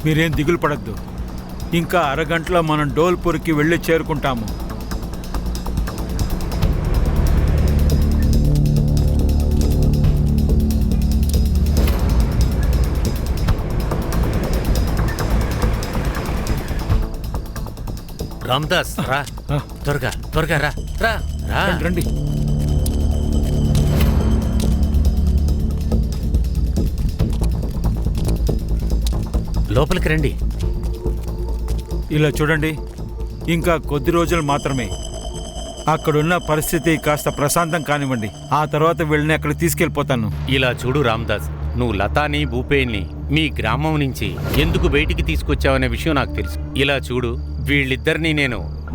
మీరేం దిగులు పడద్దు. ఇంకా అరగంటలో మనం డోల్పూర్కి వెళ్ళి చేరుకుంటాము. రామ్దాస్ రా, త్వరగా త్వరగా రా రా రా. రండి. లోపలికి రండి. ఇలా చూడండి, ఇంకా కొద్ది రోజులు మాత్రమే. అక్కడున్న పరిస్థితి కాస్త ప్రశాంతం కానివ్వండి. ఆ తర్వాత వీళ్ళని అక్కడ తీసుకెళ్ళిపోతాను. ఇలా చూడు రామ్దాస్, నువ్వు లతాని భూపేన్ని మీ గ్రామం నుంచి ఎందుకు బయటికి తీసుకొచ్చావనే విషయం నాకు తెలుసు. ఇలా చూడు, వీళ్ళిద్దరినీ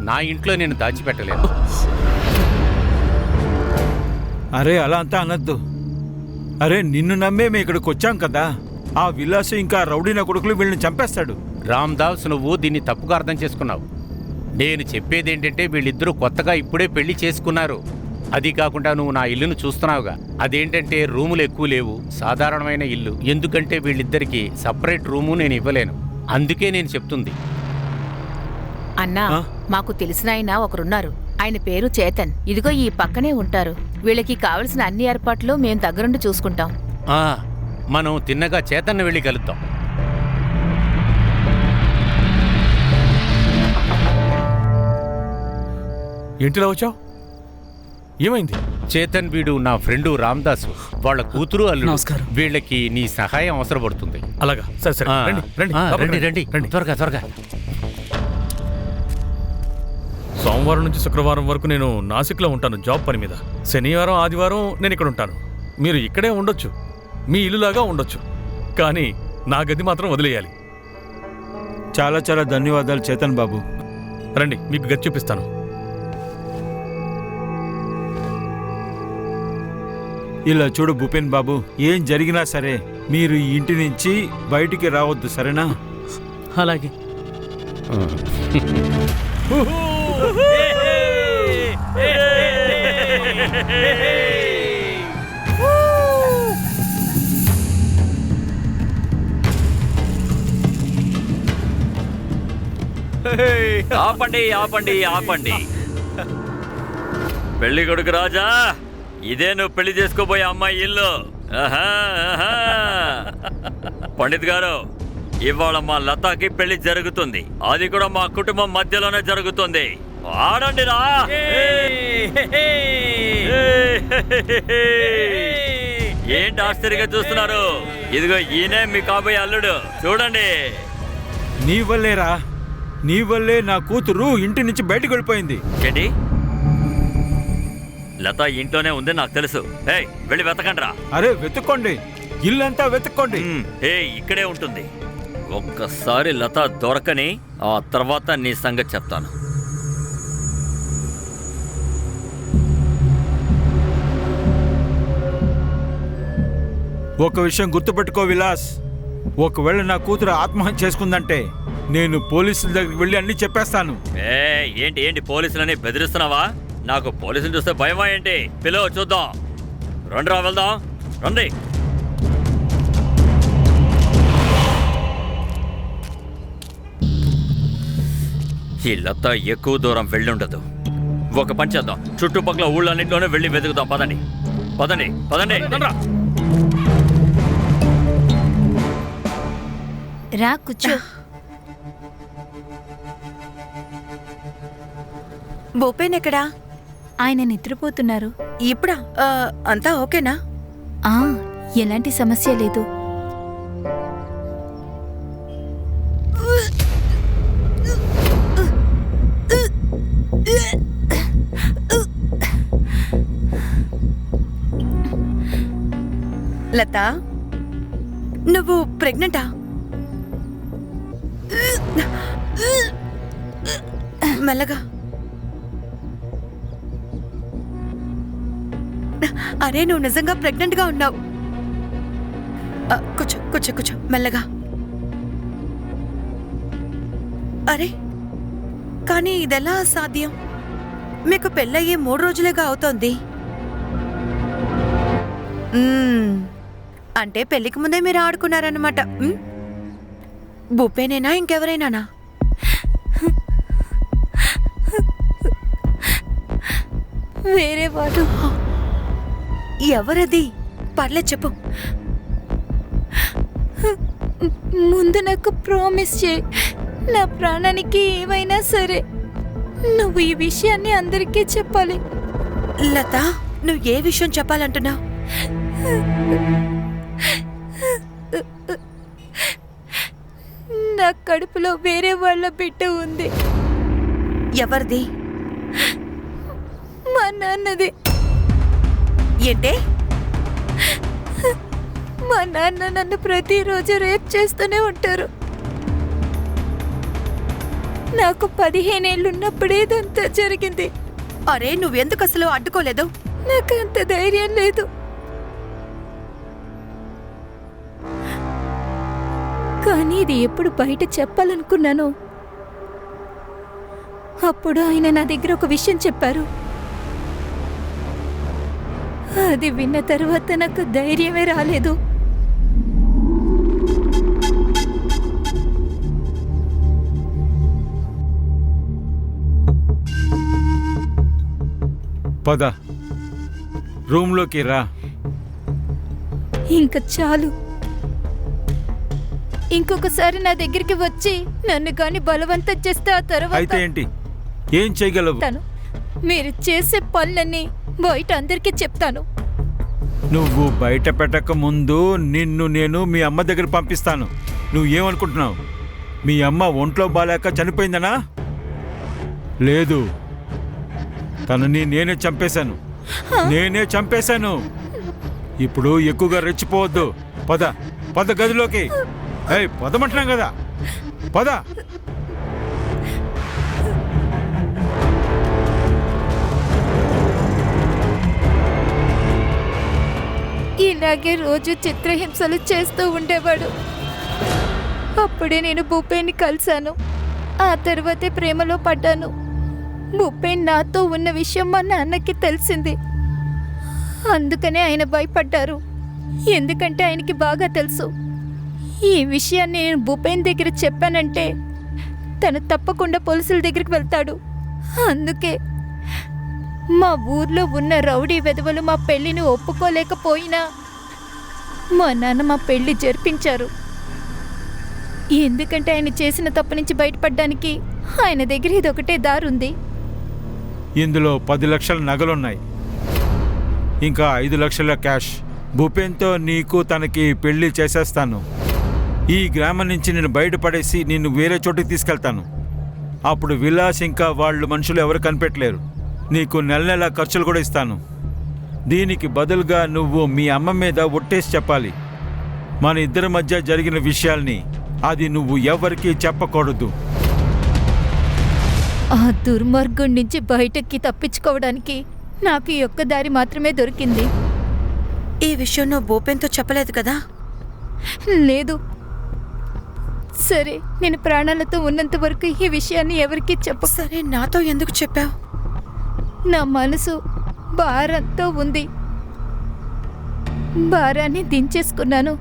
నా ఇంట్లో నేను దాచిపెట్టలేను. అరే అలా అంతా అనద్దు. అరే నిన్ను నమ్మే మేము ఇక్కడికి వచ్చాం కదా. ఆ విలాసు ఇంకా రౌడీన కొడుకులు వీళ్ళని చంపేస్తాడు. రామ్దాస్, నువ్వు దీన్ని తప్పుగా అర్థం చేసుకున్నావు. నేను చెప్పేది ఏంటంటే వీళ్ళిద్దరూ కొత్తగా ఇప్పుడే పెళ్లి చేసుకున్నారు. అది కాకుండా నువ్వు నా ఇల్లును చూస్తున్నావుగా, అదేంటంటే రూములు ఎక్కువ లేవు, సాధారణమైన ఇల్లు. ఎందుకంటే వీళ్ళిద్దరికి సపరేట్ రూము నేను ఇవ్వలేను. అందుకే నేను చెప్తుంది. అన్నా, మాకు తెలిసిన ఆయన ఒకరున్నారు. ఆయన పేరు చేతన్. ఇదిగో ఈ పక్కనే ఉంటారు. వీళ్ళకి కావలసిన అన్ని ఏర్పాట్లు మేం దగ్గరుండి చూసుకుంటాం. మనం తిన్నగా చేతన్ను వెళ్ళి కలుద్దాం. ఏంటిలా వచ్చావు? ఏమైంది? చేతన్, వీడు నా ఫ్రెండు రామ్దాసు. వాళ్ళ కూతురు అల్లుడు. నమస్కారం. వీళ్ళకి నీ సహాయం అవసరపడుతుంది. అలాగా, సరే సరే, రండి రండి రండి రండి రండి. త్వరగా త్వరగా. సోమవారం నుంచి శుక్రవారం వరకు నేను నాసిక్లో ఉంటాను జాబ్ పని మీద. శనివారం ఆదివారం నేను ఇక్కడ ఉంటాను. మీరు ఇక్కడే ఉండొచ్చు, మీ ఇల్లులాగా ఉండొచ్చు, కానీ నా గది మాత్రం వదిలేయాలి. చాలా చాలా ధన్యవాదాలు చేతన్ బాబు. రండి, మీకు గది చూపిస్తాను. ఇలా చూడు భూపేన్ బాబు, ఏం జరిగినా సరే మీరు ఈ ఇంటి నుంచి బయటికి రావద్దు, సరేనా? అలాగే. ఆపండి ఆపండి ఆపండి. పెళ్లి కొడుకు రాజా, ఇదే నువ్వు పెళ్లి చేసుకోబోయే అమ్మాయి ఇల్లు. పండిత్ గారు, ఇవాళ మా లతాకి పెళ్లి జరుగుతుంది. అది కూడా మా కుటుంబం మధ్యలోనే జరుగుతుంది. ఆడండి రా. ఏంటి ఆశ్చర్యంగా చూస్తున్నారు? ఇదిగో ఈయనే మీ కాబోయే అల్లుడు, చూడండి. నీ వల్లేరా, నీ వల్లే నా కూతురు ఇంటి నుంచి బయటకు వెళ్ళిపోయింది. ఏంటి? లత ఇంట్లోనే ఉంది నాకు తెలుసు. వెళ్ళి వెతకండి రా. అరే వెతుక్కోండి, ఇల్లంతా వెతుక్కోండి. ఇక్కడే ఉంటుంది. ఒక్కసారి లత దొరకని, ఆ తర్వాత నీ సంగతి చెప్తాను. ఒక విషయం గుర్తుపెట్టుకో విలాస్, ఒకవేళ నా కూతురు ఆత్మహత్య చేసుకుందంటే నేను పోలీసుల దగ్గరికి వెళ్ళి అన్ని చెప్పేస్తాను. ఏంటి ఏంటి పోలీసులని బెదిరిస్తున్నావా? నాకు పోలీసులు చూస్తే భయమా ఏంటి? పిలువ చూద్దాం. రండి రా, వెళ్దాం రండి. ఈ లత ఎక్కువ దూరం వెళ్ళుండదు. ఒక పని చేద్దాం, చుట్టుపక్కల ఊళ్ళన్నింటిలోనే వెళ్ళి వెతుకుదాం. పదండి పదండి పదండి. రా కూర్చో. భూపేన్ ఎక్కడా? ఆయన నిద్రపోతున్నారు. ఇప్పుడా? అంతా ఓకేనా? ఎలాంటి సమస్య లేదు. లత, నువ్వు ప్రెగ్నెంటా? మెల్లగా. అరే, నువ్వు నిజంగా ప్రెగ్నెంట్ గా ఉన్నావు. కూర్చో కూర్చో కూర్చో, మెల్లగా. అరే, కానీ ఇదెలా సాధ్యం? మీకు పెళ్ళయ్యే 3 రోజులేగా అవుతోంది. అంటే పెళ్లికి ముందే మీరు ఆడుకున్నారన్నమాట. భూపేనేనా ఇంకెవరైనానా? వేరే వాడు. ఎవరది? పర్లేదు చెప్పు. ముందు నాకు ప్రామిస్ చేయి, నా ప్రాణానికి ఏమైనా సరే నువ్వు ఈ విషయాన్ని అందరికీ చెప్పాలి. లత, నువ్వు ఏ విషయం చెప్పాలంటున్నావు? నా కడుపులో వేరే వాళ్ళ బిడ్డ ఉంది. ఎవరిది? మా నాన్నది. ఏంటే? మా నాన్న నన్ను ప్రతిరోజు రేప్ చేస్తూనే ఉంటారు. నాకు 15 ఏళ్ళున్నప్పుడే ఇదంతా జరిగింది. అరే, నువ్వెందుకు అసలు అడ్డుకోలేదు? నాకు అంత ధైర్యం లేదు. కానీ ఇది ఎప్పుడు బయట చెప్పాలనుకున్నాను, అప్పుడు ఆయన నా దగ్గర ఒక విషయం చెప్పారు. అది విన్న తర్వాత నాకు ధైర్యమే రాలేదు. పద, రూమ్లోకి రా. ఇంకా చాలు. ఇంకొకసారి నా దగ్గరికి వచ్చి నన్ను గాని బలవంతం చేస్తే ఆ అయితే తర్వాత ఏంటి? ఏం చేయగలవు? మీరు చేసే పనులన్నీ బయట అందరికీ చెప్తాను. నువ్వు బయట పెట్టక ముందు నిన్ను నేను మీ అమ్మ దగ్గర పంపిస్తాను. నువ్వు ఏమనుకుంటున్నావు? మీ అమ్మ ఒంట్లో బాలేక చనిపోయిందనా? లేదు, తనని నేనే చంపేశాను. ఇప్పుడు ఎక్కువగా రెచ్చిపోవద్దు. పద పద గదిలోకి. పదమంటున్నాం కదా, పద. ఇలాగే రోజు చిత్రహింసలు చేస్తూ ఉండేవాడు. అప్పుడే నేను భూపేన్ని కలిశాను. ఆ తర్వాతే ప్రేమలో పడ్డాను. భూపేన్ నాతో ఉన్న విషయం మా నాన్నకి తెలిసింది. అందుకనే ఆయన భయపడ్డారు. ఎందుకంటే ఆయనకి బాగా తెలుసు, ఈ విషయాన్ని నేను భూపేన్ దగ్గర చెప్పానంటే తను తప్పకుండా పోలీసుల దగ్గరికి వెళ్తాడు. అందుకే మా ఊర్లో ఉన్న రౌడీ వెధవలు మా పెళ్లిని ఒప్పుకోలేకపోయినా మా నాన్న మా పెళ్లి జరిపించారు. ఎందుకంటే ఆయన చేసిన తప్పు నుంచి బయటపడడానికి ఆయన దగ్గర ఇదొకటే దారుంది. ఇందులో 10 లక్షల నగలున్నాయి, ఇంకా 5 లక్షల క్యాష్. భూపేన్తో నీకు తనకి పెళ్లి చేసేస్తాను. ఈ గ్రామం నుంచి నేను బయటపడేసి నిన్ను వేరే చోటుకి తీసుకెళ్తాను. అప్పుడు విలాస్ ఇంకా వాళ్ళు మనుషులు ఎవరు కనిపెట్టలేరు. నీకు నెల నెల ఖర్చులు కూడా ఇస్తాను. దీనికి బదులుగా నువ్వు మీ అమ్మ మీద ఒట్టేసి చెప్పాలి, మన ఇద్దరి మధ్య జరిగిన విషయాల్ని. అది నువ్వు ఎవరికీ చెప్పకూడదు. ఆ దుర్మార్గం నుంచి బయటకి తప్పించుకోవడానికి నాకు ఈ ఒక్క దారి మాత్రమే దొరికింది. ఈ విషయం నువ్వు భూపేన్తో చెప్పలేదు కదా? లేదు. సరే, నేను ప్రాణాలతో ఉన్నంత వరకు ఈ విషయాన్ని ఎవరికీ చెప్ప. సరే, నాతో ఎందుకు చెప్పావు? నా మనసు భారంతో ఉంది. భారాన్ని దించేసుకున్నాను.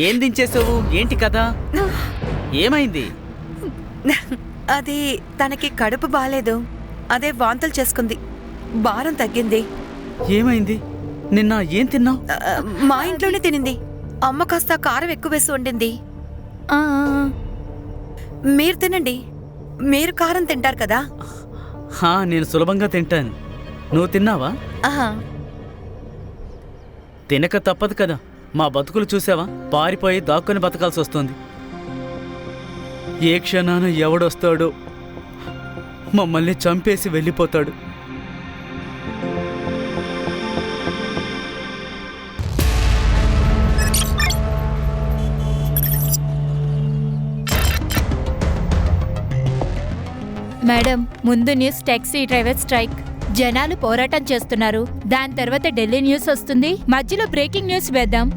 ఏం దించేసావు? ఏంటి కదా? ఏమైంది? అది తనకి కడుపు బాలేదు. అదే వాంతులు చేసుకుంది. భారం తగ్గింది. ఏమైంది? నిన్న ఏం తిన్నావు? మా ఇంట్లోనే తినింది. అమ్మ కాస్త కారం ఎక్కువ వేసి వండింది. మీరు తినండి, మీరు కారం తింటారు కదా. నేను సులభంగా తింటాను. నువ్వు తిన్నావా? తినక తప్పదు కదా. మా బతుకులు చూసావా? పారిపోయి దాక్కుని బతకాల్సి వస్తుంది. ఏ క్షణాన ఎవడొస్తాడో మమ్మల్ని చంపేసి వెళ్ళిపోతాడు. మేడం, ముందు న్యూస్ టాక్సీ డ్రైవర్ స్ట్రైక్. జనాలు పోరాటం చేస్తున్నారు. దాని తర్వాత ఢిల్లీ న్యూస్ వస్తుంది. మధ్యలో బ్రేకింగ్ న్యూస్ వేద్దాం.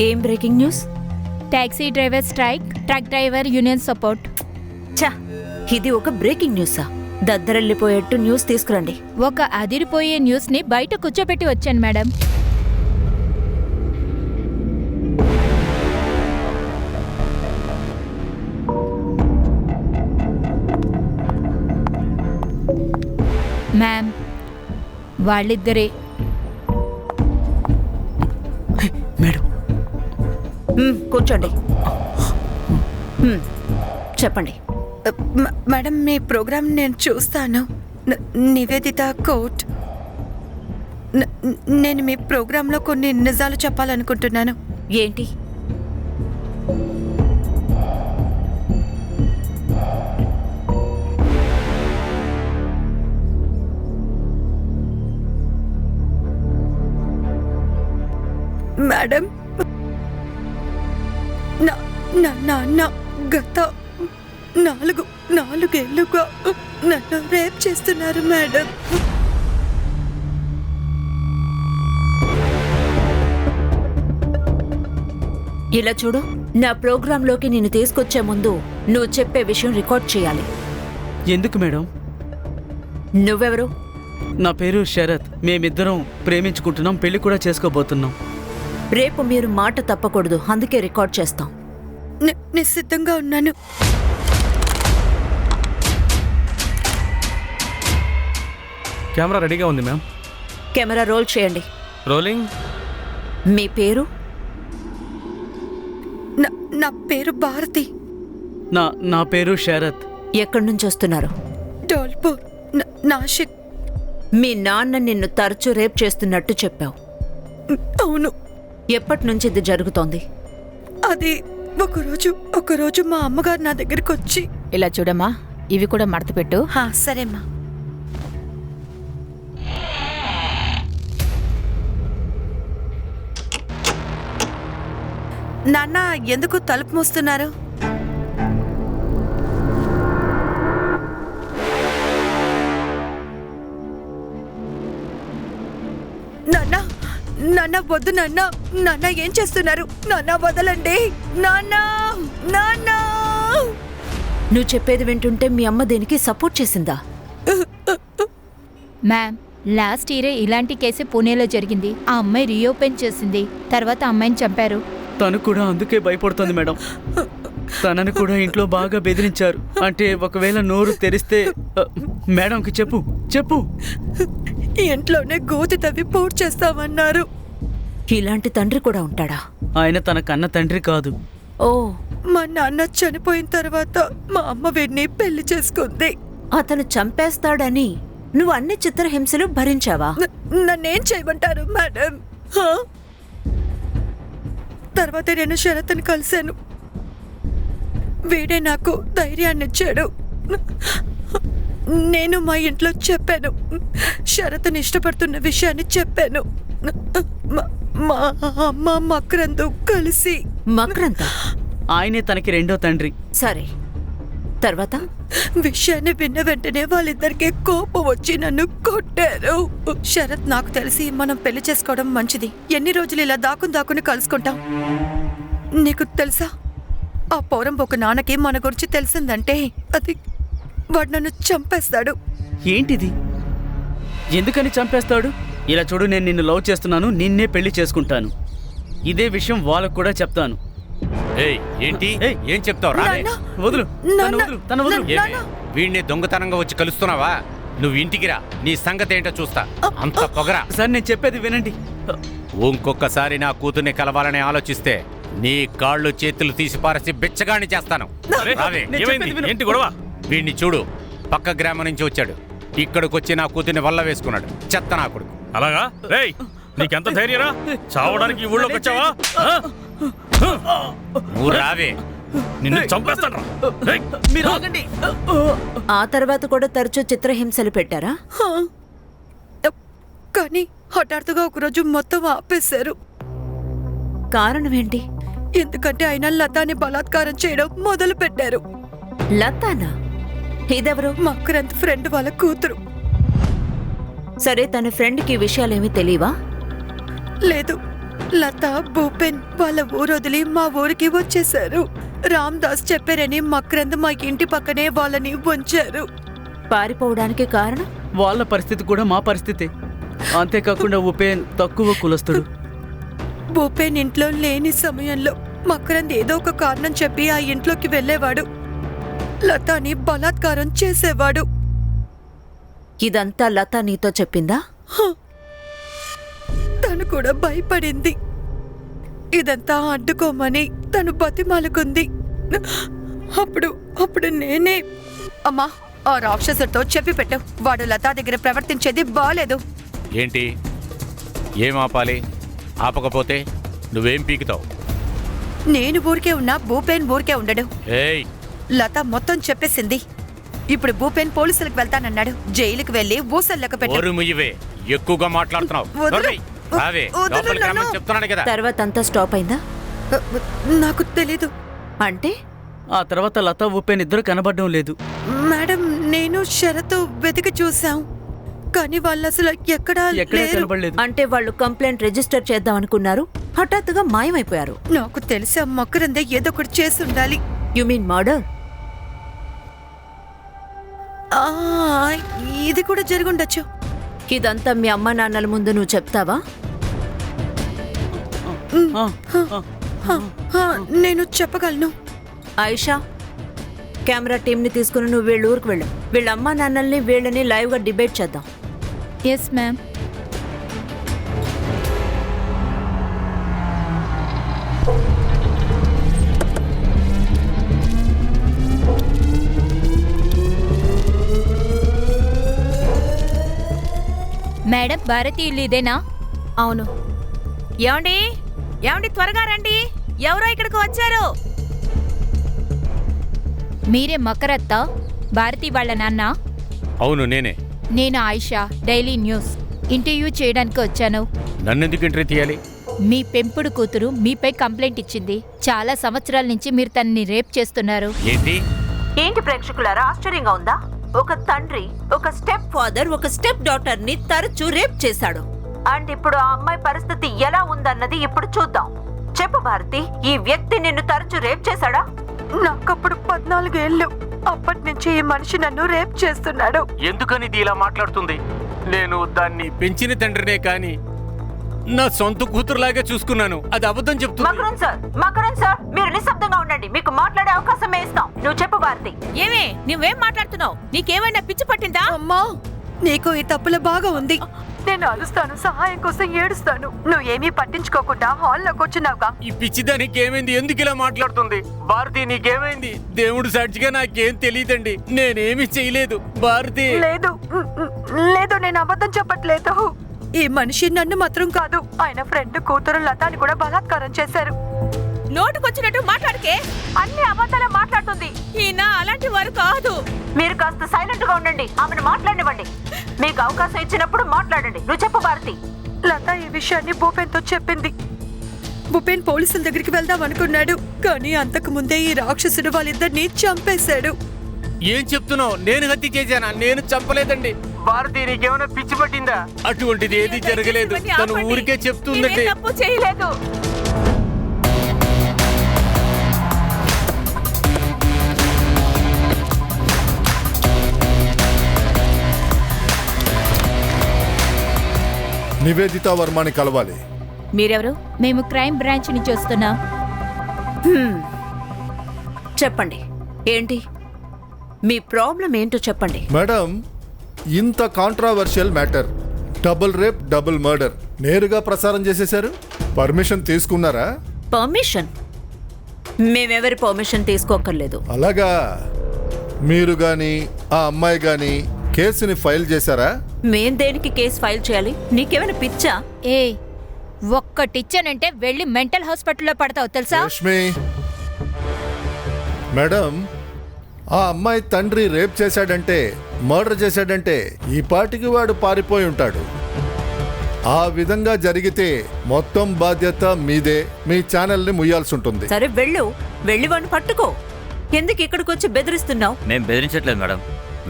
ఏం breaking news? Taxi driver strike, truck driver union support. ఛా, ఇది ఒక బ్రేకింగ్ న్యూసా? దద్దరెళ్ళిపోయేట్టు న్యూస్ తీసుకురండి. ఒక అదిరిపోయే న్యూస్ ని బయట కూర్చోబెట్టి వచ్చాను మేడం. మ్యామ్ వాళ్ళిద్దరే. మేడం, కూర్చోండి. చెప్పండి. మేడం, మీ ప్రోగ్రాం నేను చూస్తాను. నివేదిత కోర్ట్. నేను మీ ప్రోగ్రాంలో కొన్ని నిజాలు చెప్పాలనుకుంటున్నాను. ఏంటి? మేడం, నా నాన్న గత నాలుగేళ్లుగా నన్ను రేప్ చేస్తున్నారు మేడం. ఇలా చూడు, నా ప్రోగ్రాంలోకి నేను తీసుకొచ్చే ముందు నువ్వు చెప్పే విషయం రికార్డ్ చేయాలి. ఎందుకు మేడం? నువ్వెవరు? నా పేరు శరత్. మేమిద్దరం ప్రేమించుకుంటున్నాం, పెళ్లి కూడా చేసుకోబోతున్నాం. రేపు మీరు మాట తప్పకూడదు, అందుకే రికార్డ్ చేస్తాం. నేను సిద్ధంగా ఉన్నాను. కెమెరా రెడీగా ఉంది మ్యామ్. కెమెరా రోల్ చేయండి. రోలింగ్. మీ పేరు? నా పేరు భారతి. నా పేరు శరత్. ఎక్కడి నుంచి వస్తున్నారు? ధోల్పూర్, నాసిక్. మీ నాన్న నిన్ను తరచూ రేప్ చేస్తున్నట్టు చెప్పావు. అవును. ఎప్పటి నుంచి ఇది జరుగుతోంది? అది ఒకరోజు మా అమ్మగారు నా దగ్గరికి వచ్చి, ఇలా చూడమ్మా, ఇవి కూడా మడత పెట్టు. సరేమ్మా. నాన్న, ఎందుకు తలుపు మూస్తున్నారు? నాన్న వద్దు నాన్న. నాన్న ఏం చేస్తున్నారు? నాన్న వదలండి. నాన్న, నాన్న. నువ్వు చెప్పేది వింటుంటే మీ అమ్మ దేనికి సపోర్ట్ చేసిందా? మ్యామ్, లాస్ట్ ఇయరే ఇలాంటి కేసు పూణేలో జరిగింది. ఆ అమ్మాయి రీఓపెన్ చేసింది. తర్వాత అమ్మాయిని చంపారు. తను కూడా అందుకే భయపడుతుంది మేడం. తనని కూడా ఇంట్లో బాగా బెదిరించారు. అంటే ఒకవేళ నోరు తెరిస్తే మేడంకి చెప్పు. ఇంట్లోనే గోతి తవ్వి పోటు చేస్తామన్నారు. ఇలాంటి తండ్రి కూడా ఉంటాడా? ఆయన తన కన్న తండ్రి కాదు. ఓ, మా నాన్న చనిపోయిన తర్వాత మా అమ్మ వీడిని పెళ్లి చేసుకుంది. అతను చంపేస్తాడని నువ్వు అన్ని చిత్రహింసలు భరించావా? నన్నేం చేయమంటారు మేడం? తర్వాత నేను శరత్ని కలిశాను. వీడే నాకు ధైర్యాన్ని ఇచ్చాడు. నేను మా ఇంట్లో చెప్పాను. శరత్ని ఇష్టపడుతున్న విషయాన్ని చెప్పాను. మా అమ్మ మక్రందు కలిసి. మక్రంత? ఆయనే తనకి రెండో తండ్రి. సరే, తర్వాత? విషయాన్ని విన్న వెంటనే వాళ్ళిద్దరికి కోపం వచ్చి నన్ను కొట్టారు. శరత్, నాకు తెలిసి మనం పెళ్లి చేసుకోవడం మంచిది. ఎన్ని రోజులు ఇలా దాక్కుని కలుసుకుంటాం? నీకు తెలుసా, ఆ పౌరం ఒక నాన్నకి మన గురించి తెలిసిందంటే అది వాడు నన్ను చంపేస్తాడు. ఏంటిది? ఎందుకని చంపేస్తాడు? ఇలా చూడు, నేను నిన్ను లవ్ చేస్తున్నాను, నిన్నే పెళ్లి చేసుకుంటాను. ఇదే విషయం వాళ్ళకు కూడా చెప్తాను. ఏంటి? ఏం చెప్తావు? రావే. వదులు, తను వదులు. వీడిని దొంగతనంగా వచ్చి కలుస్తున్నావా? నువ్వు ఇంటికి రా, నీ సంగతి ఏంటో చూస్తా. అంత పొగరా. సార్, నేను చెప్పేది వినండి. ఇంకొకసారి నా కూతుర్ని కలవాలని ఆలోచిస్తే నీ కాళ్ళు చేతులు తీసి పారేసి బిచ్చగాని చేస్తాను. రావే. ఏంటి గొడవ? వీడిని చూడు, పక్క గ్రామం నుంచి వచ్చాడు. ఇక్కడికి వచ్చి నా కూతుర్ని వల్ల వేసుకున్నాడు. చెత్త నా కొడుకు. అలాగా? రేయ్, నీకెంత ధైర్యరా? చావడానికి ఈ ఊళ్ళోకి వచ్చావా? నువ్వు రావే, నిన్ను చంపేస్తాను. మీరు ఆగండి. ఆ తర్వాత కూడా తరచూ చిత్రహింసలు పెట్టారా? కానీ హఠాత్తుగా ఒకరోజు మొత్తం ఆపేశారు. కారణం ఏంటి? ఎందుకంటే ఆయన లతాని బలాత్కారం చేయడం మొదలు పెట్టారు. లతానా? ఇదెవరు? మక్రంత్ ఫ్రెండ్ వాళ్ళ కూతురు. సరే, తన ఫ్రెండ్కి ఈ విషయాలేమీ తెలియవా? లేదు. లత, భూపెన్ వాళ్ళ ఊరు వదిలి మా ఊరికి వచ్చేశారు. రామ్దాస్ చెప్పారని మక్రంద్ మా ఇంటి పక్కనే వాళ్ళని ఉంచారు. పారిపోవడానికి కారణం? వాళ్ళ పరిస్థితి కూడా మా పరిస్థితే. అంతేకాకుండా ఉపేన్ తక్కువ కులస్తుడు. భూపెన్ ఇంట్లో లేని సమయంలో మక్రంద్ ఏదో ఒక కారణం చెప్పి ఆ ఇంట్లోకి వెళ్ళేవాడు. లతాని బలాత్కారం చేసేవాడు. ఇదంతా లత నీతో చెప్పిందా? తను కూడా భయపడింది. ఇదంతా అడ్డుకోమని తను బతిమాలుకుంది. అప్పుడు నేనే, అమ్మా ఆ రాక్షసుడితో చెప్పి పెట్టు, వాడు లతా దగ్గర ప్రవర్తించేది బాలేదు. ఏంటి ఏం ఆపాలి? ఆపకపోతే నువ్వేం పీకుతావు? నేను ఊరికే ఉన్నా, భూపేన్ ఊరికే ఉండడు. ఏయ్, లత మొత్తం చెప్పేసింది. ఇప్పుడు భూపేన్ పోలీసులకు వెళ్తానన్నాడు. జైలుకి వెళ్లి ఊసల్లోకి పెట్టు. ఓరు ముయ్యవే, ఎక్కువగా మాట్లాడుతున్నావు. వదలు. నోర్మై, రావే, వదలు లోపలికి రమ్మని నన్ను. చెప్తున్నాను కదా. తర్వాత అంతా స్టాప్ అయిందా? నాకు తెలీదు అంటే ఆ తర్వాత లత భూపేన్ ఇద్దరు కనబడడం లేదు. మేడం, నేను శరత్ వెతికి చూసాం, కానీ వాళ్ళు అసలు ఎక్కడా ఎక్కడా లేరు. కనబడలేదు. అంటే వాళ్ళు కంప్లైంట్ రిజిస్టర్ చేద్దాం అనుకున్నారు, హఠాత్తుగా మాయమైపోయారు. నాకు తెలిసి ఆ మొక్కరందే ఏదో ఒకటి చేసి ఉండాలి. You mean murder? ఆ, ఇది కూడా జరుగుండొచ్చు. ఇదంతా మీ అమ్మా నాన్నల ముందు నువ్వు చెప్తావా? ఆ, ఆ, నేను చెప్పగలను. ఆయిషా, కెమెరా టీంని తీసుకుని నువ్వు వీళ్ళ ఊరికి వెళ్ళు. వీళ్ళ అమ్మా నాన్నల్ని వీళ్ళని లైవ్గా డిబేట్ చేద్దాం. Yes ma'am. మేడం, భారతి ఇల్లు ఇదేనా? అవును. ఏమండి ఏమండి, త్వరగా రండి, ఎవరో ఇక్కడికి వచ్చారు. మీరే మకరత్త, భారతి వాళ్ళ నాన్న? అవును నేనే. నేను ఆయిషా, డైలీ న్యూస్. ఇంటర్వ్యూ చేయడానికి వచ్చాను. నన్నెందుకు ఎంట్రీ తీయాలి? మీ పెంపుడు కూతురు మీపై కంప్లైంట్ ఇచ్చింది. చాలా సంవత్సరాల నుంచి మీరు తనని రేప్ చేస్తున్నారు. ఏంటి? ఏంటి ప్రేక్షకులారా, ఆశ్చర్యంగా ఉందా? ఒక తండ్రి ఒక స్టెప్ ఫాదర్ ఒక స్టెప్ డాటర్ ని తరచూ రేప్ చేశాడు. అండ్ ఇప్పుడు ఆ అమ్మాయి పరిస్థితి ఎలా ఉందన్నది ఇప్పుడు చూద్దాం. చెప్పు భారతి, ఈ వ్యక్తి నిన్ను తరచూ రేప్ చేశాడా? నాకప్పుడు 14 ఏళ్ళు. అప్పటి నుంచి ఈ మనిషి నన్ను రేప్ చేస్తున్నాడు. ఎందుకని ఇది ఇలా మాట్లాడుతుంది? నేను దాన్ని పెంచిన తండ్రినే కానీ నా సొంత కూతురులాగా చూసుకున్నాను. అది అబద్ధం చెప్తుంది. మకరన్ సార్, మీరు నిశ్శబ్దంగా ఉండండి, మీకు మాట్లాడే అవకాశం ఇస్తాం. నువ్వు చెప్పు భారతి. ఏమే, నువ్వేం మాట్లాడుతున్నావు? నీకేమైనా పిచ్చి పట్టిందా? అమ్మా, నీకు ఈ తప్పుల బాగా ఉంది. నేను అరుస్తాను, సహాయం కోసం ఏడుస్తాను. నువ్వేమీ పట్టించుకోకుండా హాల్లో కూర్చున్నావుగా. ఈ పిచ్చిదానికి ఏమైంది? ఎందుకు ఇలా మాట్లాడుతుంది? భారతి, నీకేమైంది? దేవుడు సాక్షిగా నాకేం తెలియదండి, నేనేమి చేయలేదు. భారతి, లేదు లేదు, నేను అబద్ధం చెప్పట్లేదు. ఈ మనిషి నన్ను మాత్రం కాదు, ఆయన ఫ్రెండ్ కూతురు లతాని కూడా బలాత్కారం చేశారు. నోటుకొచ్చినట్టు మాట్లాడికే, అన్ని అబద్ధాలే మాట్లాడుతుంది. ఈయన అలాంటి వారు కాదు. మీరు కాస్త సైలెంట్ గా ఉండండి, ఆమెను మాట్లాడివ్వండి. మీకు అవకాశం ఇచ్చినప్పుడు మాట్లాడండి. నువ్వు చెప్పు భారతి. లత ఈ విషయాన్ని భూపేన్ తో చెప్పింది. భూపేన్ పోలీసుల దగ్గరికి వెళ్దాం అనుకున్నాడు, కానీ అంతకు ముందే ఈ రాక్షసుడు వాళ్ళిద్దరిని చంపేశాడు. ఏం చెప్తున్నావు? నేను హత్య చేశానా? నేను చంపలేదండి. భారతి, నీకేమైనా పిచ్చి పట్టిందా? అటువంటిది ఏది జరగలేదు. తను ఊరికే చెప్తుందండి. నేనేం తప్పు చేయలేదు. నివేదిత వర్మని కలవాలి. మీరెవరు? మేము క్రైమ్ బ్రాంచ్ నుంచి వస్తున్నాం. చెప్పండి, ఏంటి మీ ప్రాబ్లం ఏంటో చెప్పండి. మేడం, ఇంత controversial matter, double rape double murder నేరుగా ప్రసారం చేసేశారు. పర్మిషన్ తీసుకున్నారా? పర్మిషన్? మేమెవరి పర్మిషన్ తీసుకోకర్లేదు. అలాగా. మీరు గాని ఆ అమ్మాయి గాని కేసుని ఫైల్ చేశారా? మేం దేనికి కేసు ఫైల్ చేయాలి? నీకేమైనా పిచ్చా? ఏ ఒక్కటిచ్చానంటే వెళ్ళి మెంటల్ హాస్పిటల్లో పడతావు తెలుసా? రష్మి మేడం, ఆ అమ్మాయి తండ్రి రేప్ చేశాడంటే, మర్డర్ చేశాడంటే ఈ పాటికి వాడు పారిపోయి ఉంటాడు. ఆ విధంగా జరిగితే మొత్తం బాధ్యత మీదే. మీ ఛానల్ని ముయ్యాల్సి ఉంటుంది. సరే వెళ్ళు, వెళ్ళి వాడిని పట్టుకో. ఎందుకు ఇక్కడికి వచ్చి బెదిరిస్తున్నావు? మేము బెదిరించట్లేదు మేడం,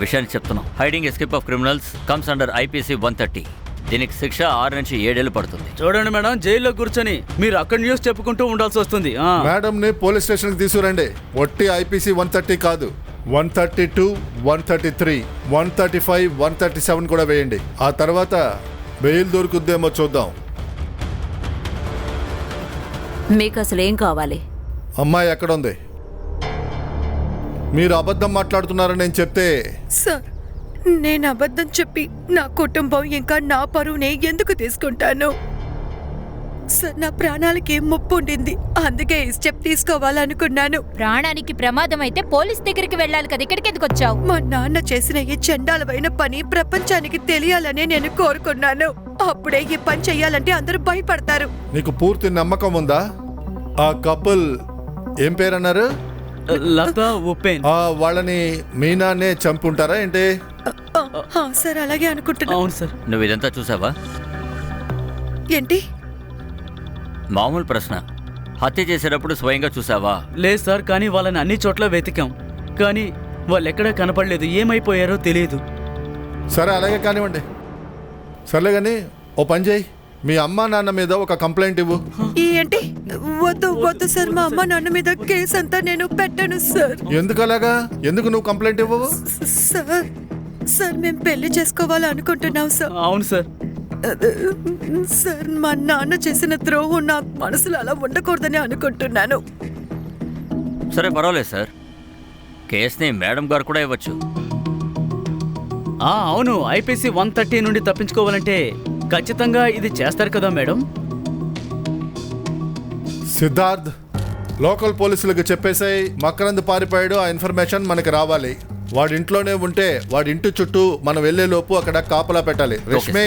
విషయాన్ని చెప్తున్నాం. Hiding escape of criminals comes under IPC 130. దీనికి శిక్ష 6 నుంచి 7 ఏళ్ళు పడుతుంది. చూడండి మేడం, జైల్లో కూర్చొని మీరు అక్కడ న్యూస్ చెప్పుకుంటూ ఉండాల్సి వస్తుంది. మేడం ని పోలీస్ స్టేషన్ కి తీసుకురండి. ఒట్టి IPC 130 కాదు, 132, 133, 135, 137 కూడా వేయండి. ఆ తర్వాత బెయిల్ దొరుకుద్దేమో చూద్దాం. మీకు అసలు ఏం కావాలి? అమ్మాయి ఎక్కడుంది? మీరు అబద్ధం మాట్లాడుతున్నారని నేను చెప్తే సార్, నేను అబద్ధం చెప్పి నా కుటుంబం ఇంకా నా పరువుని ఎందుకు తీసుకుంటాను? సార్, నా ప్రాణాలకి ముప్పు ఉండింది, అందుకే ఈ స్టెప్ తీసుకోవాలనుకున్నాను. ప్రాణానికి ప్రమాదం అయితే పోలీస్ దగ్గరికి వెళ్ళాలి కదా, ఇక్కడికి ఎందుకు వచ్చావు? మా నాన్న చేసిన ఈ చండాలమైన పని ప్రపంచానికి తెలియాలని నేను కోరుకున్నాను. అప్పుడే ఈ పని చెయ్యాలంటే అందరూ భయపడతారు. నీకు పూర్తి నమ్మకం ఉందా? ఆ కపుల్ ఏం పేరన్నారు? లత ఉపేన్. వాళ్ళని మీ నాన్నే చంపుంటారా ఏంటి? సార్, అలాగే అనుకుంటున్నా. అవును సార్. నువ్వు ఇదంతా చూసావా? ఏంటి? మామూలు ప్రశ్న. హత్య చేసేటప్పుడు స్వయంగా చూసావా? లేదు సార్, కానీ వాళ్ళని అన్ని చోట్ల వెతికాం, కానీ వాళ్ళు ఎక్కడా కనపడలేదు. ఏమైపోయారో తెలియదు. సరే, అలాగే కానివ్వండి. సర్లే కానీ ఓ పని చేయి, మీ అమ్మా నాన్న మీద ఒక కంప్లైంట్ ఇవ్వు. ఏంటి? వద్దు వద్దు సార్, మా అమ్మ నాన్న మీద కేసు అంతా నేను పెట్టను సార్. ఎందుకు అలాగా? ఎందుకు నువ్వు కంప్లైంట్ ఇవ్వవు? సార్, మేము పెళ్లి చేసుకోవాలనుకుంటున్నాం సార్. అవును సార్. సార్, మా నాన్న చేసిన ద్రోహం నా మనసులో అలా ఉండకూడదని అనుకుంటున్నాను. సరే, పర్వాలేదు సార్. కేసుని మేడం గారు కూడా ఇవ్వచ్చు. అవును, ఐపీసీ 130 నుండి తప్పించుకోవాలంటే ఖచ్చితంగా ఇది చేస్తారు కదా మేడం? సిద్ధార్థ్, లోకల్ పోలీసులకు చెప్పేసాయి మకరంద్ పారిపోయాడు, ఆ ఇన్ఫర్మేషన్ మనకి రావాలి. వాడి ఇంట్లోనే ఉంటే వాడి ఇంటి చుట్టూ మనం వెళ్లే లోపు అక్కడ కాపలా పెట్టాలి. రష్మి,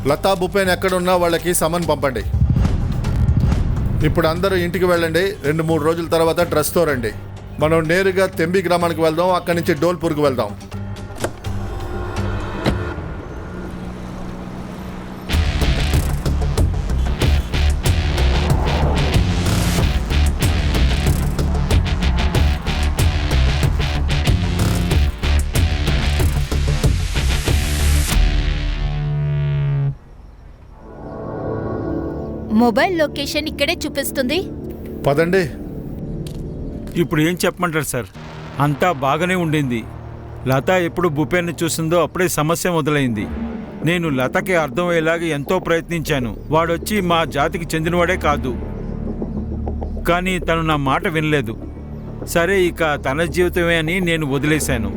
లతా, భూపేన్ ఎక్కడున్నా వాళ్ళకి సమన్ పంపండి. ఇప్పుడు అందరూ ఇంటికి వెళ్ళండి. 2-3 రోజుల తర్వాత డ్రెస్తో రండి. మనం నేరుగా తెంబి గ్రామానికి వెళ్దాం, అక్కడి నుంచి డోల్పూర్కి వెళ్దాం. మొబైల్ లొకేషన్ ఇక్కడే చూపిస్తుంది. పదండి. ఇప్పుడు ఏం చెప్పమంటారు సార్? అంతా బాగానే ఉండింది. లత ఎప్పుడు భూపేన్ని చూసిందో అప్పుడే సమస్య మొదలైంది. నేను లతకి అర్థమయ్యేలాగా ఎంతో ప్రయత్నించాను. వాడొచ్చి మా జాతికి చెందినవాడే కాదు, కానీ తను నా మాట వినలేదు. సరే, ఇక తన జీవితమే అని నేను వదిలేశాను.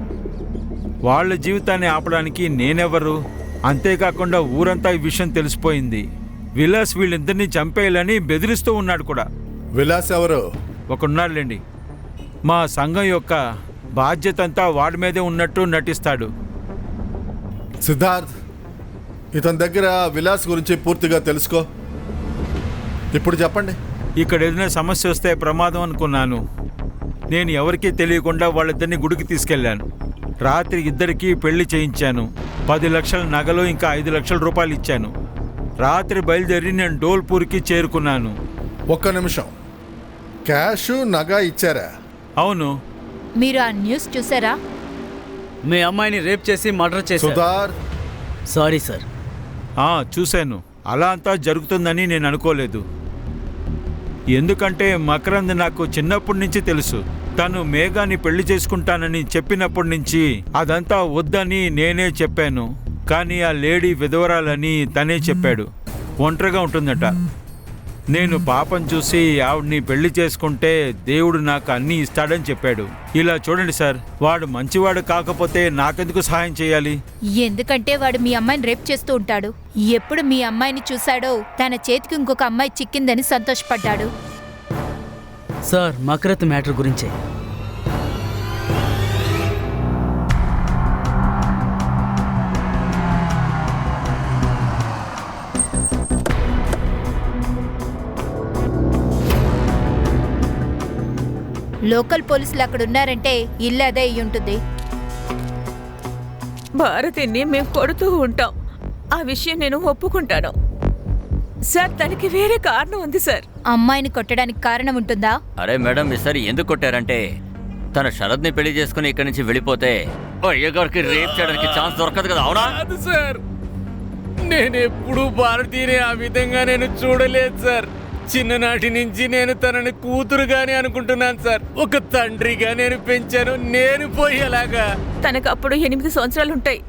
వాళ్ళ జీవితాన్ని ఆపడానికి నేనెవరు? అంతేకాకుండా ఊరంతా ఈ విషయం తెలిసిపోయింది. విలాస్ వీళ్ళిద్దరినీ చంపేయాలని బెదిరిస్తూ ఉన్నాడు కూడా. విలాస్ ఎవరు? ఒకడున్నాడులేండి, మా సంఘం యొక్క బాధ్యత అంతా వాడి మీదే ఉన్నట్టు నటిస్తాడు. సిద్ధార్థ్, ఇతని దగ్గర విలాస్ గురించి పూర్తిగా తెలుసుకో. ఇప్పుడు చెప్పండి. ఇక్కడ ఏదైనా సమస్య వస్తే ప్రమాదం అనుకున్నాను. నేను ఎవరికీ తెలియకుండా వాళ్ళిద్దరిని గుడికి తీసుకెళ్లాను. రాత్రి ఇద్దరికి పెళ్లి చేయించాను. 10 లక్షల నగలు ఇంకా 5 లక్షల రూపాయలు ఇచ్చాను. రాత్రి బయలుదేరి నేను డోల్పూర్కి చేరుకున్నాను. ఒక్క నిమిషం, క్యాష్ నగ ఇచ్చారా? అవును. మీరు ఆ న్యూస్ చూసారా? మీ అమ్మాయిని రేప్ చేసి మర్డర్ చేశారు. Sudhar, sorry sir. చూశాను. అలా అంతా జరుగుతుందని నేను అనుకోలేదు. ఎందుకంటే మకరంద్ నాకు చిన్నప్పటి నుంచి తెలుసు. తను మేఘాని పెళ్లి చేసుకుంటానని చెప్పినప్పటి నుంచి అదంతా వద్దని నేనే చెప్పాను. కానీ ఆ లేడీ విధవరాలని తనే చెప్పాడు. ఒంటరిగా ఉంటుందట. నేను పాపం చూసి ఆవిడ్ని పెళ్లి చేసుకుంటే దేవుడు నాకు అన్నీ ఇస్తాడని చెప్పాడు. ఇలా చూడండి సార్, వాడు మంచివాడు కాకపోతే నాకెందుకు సహాయం చేయాలి? ఎందుకంటే వాడు మీ అమ్మాయిని రేప్ చేస్తూ ఉంటాడు. ఎప్పుడు మీ అమ్మాయిని చూశాడో తన చేతికి ఇంకొక అమ్మాయి చిక్కిందని సంతోషపడ్డాడు. సార్, మకరత్ మ్యాటర్ గురించే. లోకల్ పోలీసులు అక్కడ ఉన్నారంటే ఇల్లు అదే అయి ఉంటుంది. భారతిని మేము కొడుతూ ఉంటాం, ఆ విషయం నేను ఒప్పుకుంటాను సార్. తనకి వేరే కారణం ఉంది సార్. అమ్మాయిని కొట్టడానికి కారణం ఉంటుందా? అరే మేడం, ఈసారి ఎందుకు కొట్టారంటే తన శరత్ని పెళ్లి చేసుకుని ఇక్కడి నుంచి వెళ్ళిపోతే అయ్యగారికి రేప్ చేయడానికి ఛాన్స్ దొరకదు కదా. అవునా? కాదు సార్, నేనెప్పుడు భారతీయని ఆ విధంగా నేను చూడలేదు సార్. చిన్ననాటి నుంచి నేను తనని కూతురుగానే అనుకుంటున్నాను సార్. ఒక తండ్రిగా నేను పెంచాను, నేను పోయేలాగా. తనకు అప్పుడు 8 సంవత్సరాలు ఉంటాయి.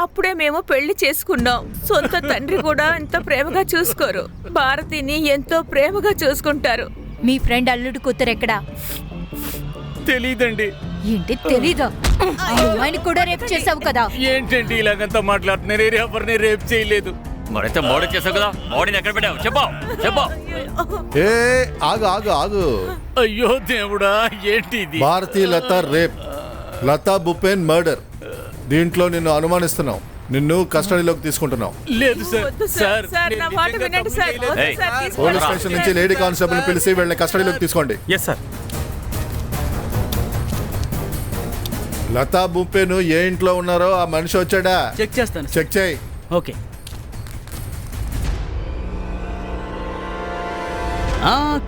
అప్పుడే మేము పెళ్లి చేసుకున్నాం. సొంత తండ్రి కూడా ఎంత ప్రేమగా చూసుకోరు. భారతిని ఎంతో ప్రేమగా చూసుకుంటారు. మీ ఫ్రెండ్ అల్లుడు కూతురు ఎక్కడా? తెలీదండి. ఏంటి తెలీదా ఆ అమ్మాయిని కూడా రేపు చేసావు కదా. ఏంటంటే ఇలాగంతా మాట్లాడుతున్నారు? ఎవరిని రేపు చేయలేదు. మరైతే మోడీ చేసావు కదా, మోడీని ఎక్కడ పెట్టావు చెప్పు చెప్పు. ఏ ఆగు ఆగు ఆగు. అయ్యో దేవుడా, ఏంటి ఇది? భారతీ లత రేప్, లతా భూపేన్ మర్డర్. దీంట్లో నిన్ను అనుమానిస్తున్నాం, నిన్ను కస్టడీలోకి తీసుకుంటున్నాం. లేదు సార్. వద్దు సార్, సార్, నా నేను మాట నిజంగా వినండి తప్పు సార్. చేయలేదు. వద్దు ఏయ్, సార్, పోలీస్ తీసుకోండి. స్టేషన్ నుంచి లేడీ కానిస్టేబుల్ పిలిచి వీళ్ళని కస్టడీలోకి తీసుకోండి. Yes sir. లతా భూపేన్ ఏ ఇంట్లో ఉన్నారో ఆ మనిషి వచ్చాడా చెక్ చేస్తాను. చెక్ చేయి. ఓకే.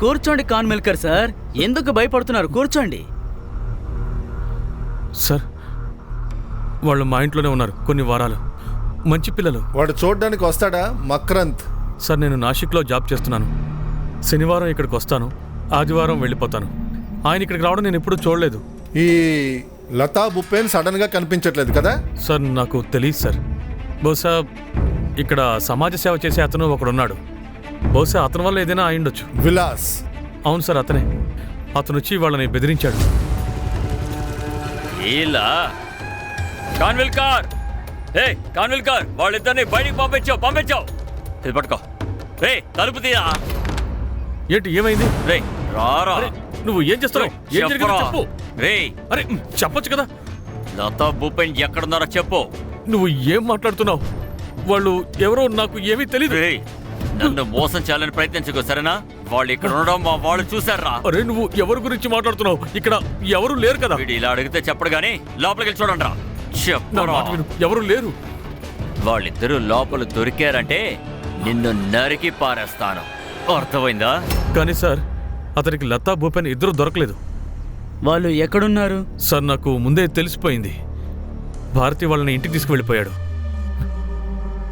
కూర్చోండి కాన్మెల్కర్ సార్, ఎందుకు భయపడుతున్నారు? కూర్చోండి. సార్ వాళ్ళు మా ఇంట్లోనే ఉన్నారు కొన్ని వారాలు. మంచి పిల్లలు. వాడు చూడడానికి వస్తాడా? మక్రంత్. సార్ నేను నాసిక్లో జాబ్ చేస్తున్నాను. శనివారం ఇక్కడికి వస్తాను, ఆదివారం వెళ్ళిపోతాను. ఆయన ఇక్కడికి రావడం నేను ఎప్పుడూ చూడలేదు. ఈ లతా భూపేన్ సడన్ గా కనిపించట్లేదు కదా. సార్ నాకు తెలియదు సార్. బహుశా ఇక్కడ సమాజ సేవ చేసే అతను ఒకడున్నాడు. బహుశా అతని వల్ల ఏదైనా అయిండొచ్చు. విలాస్. అవును సార్, అతనే. అతను వచ్చి వాళ్ళని బెదిరించాడు. ఇలా కాన్విల్కర్, కాన్విల్కర్, వాళ్ళిద్దరిని బయటికి పంపించావు. ఇది పట్టుకో. రే తలుపు తీరా. ఏంటి ఏమైంది? రే రారా. అరే, నువ్వు ఏం చేస్తున్నావు? ఏం జరిగిందో చెప్పు. రే అరే చెప్పొచ్చు కదా. లతా భూపేన్ ఎక్కడున్నారో చెప్పు. నువ్వు ఏం మాట్లాడుతున్నావు? వాళ్ళు ఎవరో నాకు ఏమీ తెలియదు. రే నన్ను మోసం చేయాలని ప్రయత్నించుకో, సరేనా? వాళ్ళు ఇక్కడ ఉండడం మా వాళ్ళు చూసారా? అరే నువ్వు ఎవరి గురించి మాట్లాడుతున్నావు? ఇక్కడ ఎవరు లేరు కదా. వీడు ఇలా అడిగితే చెప్పడు గానీ లోపలికి వెళ్ళి చూడండి రా. నా చెప్పరా. మాట విను, ఎవరు లేరు. వాళ్ళిద్దరూ లోపల దొరికారంటే నిన్ను నరికి పారేస్తాను, అర్థమైందా? కానీ సార్ అతనికి లతా భూపేన్ ఇద్దరు దొరకలేదు. వాళ్ళు ఎక్కడున్నారు? సార్ నాకు ముందే తెలిసిపోయింది. భారతి వాళ్ళని ఇంటికి తీసుకువెళ్ళిపోయాడు.